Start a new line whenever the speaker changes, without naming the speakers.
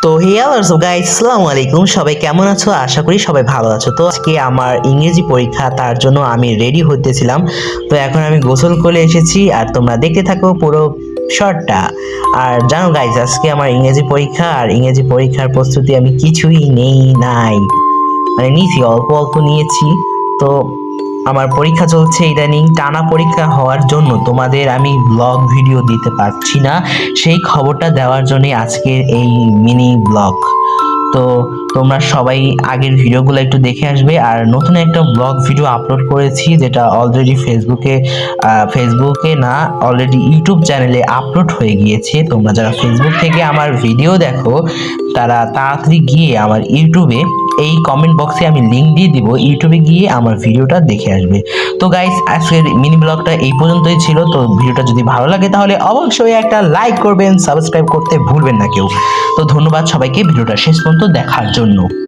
তো গাইস, আসসালামু আলাইকুম। সবাই কেমন আছো? আশা করি সবাই ভালো আছো। তো আজকে আমার ইংরেজি পরীক্ষা, তার জন্য আমি রেডি হতেছিলাম। তো এখন আমি গোসল করে এসেছি, আর তোমরা দেখতে থাকো পুরো শর্টটা। আর জানো গাইস, আজকে আমার ইংরেজি পরীক্ষা, আর ইংরেজি পরীক্ষার প্রস্তুতি আমি কিছুই নেই নাই, মানে নিয়েছি, অল্প অল্প নিয়েছি। তো আমার পরীক্ষা চলছে ইদানিং, টানা পরীক্ষা হওয়ার জন্য তোমাদের আমি ব্লগ ভিডিও দিতে পারছি না। সেই খবরটা দেওয়ার জন্য আজকের এই মিনি ব্লগ। তো তোমরা সবাই আগের ভিডিওগুলো একটু দেখে আসবে। আর নতুন একটা ব্লগ ভিডিও আপলোড করেছি, যেটা অলরেডি ফেসবুকে না, অলরেডি ইউটিউব চ্যানেলে আপলোড হয়ে গিয়েছে। তোমরা যারা ফেসবুক থেকে আমার ভিডিও দেখো, তারা তাড়াতাড়ি গিয়ে আমার ইউটিউবে, এই কমেন্ট বক্সে আমি লিংক দিয়ে দিব, ইউটিউবে গিয়ে আমার ভিডিওটা দেখে আসবে। তো গাইস, আজকের মিনি ব্লগটা এই পর্যন্তই ছিল। তো ভিডিওটা যদি ভালো লাগে তাহলে অবশ্যই একটা লাইক করবেন, সাবস্ক্রাইব করতে ভুলবেন না কেউ। তো ধন্যবাদ সবাইকে ভিডিওটা শেষ পর্যন্ত দেখার জন্য।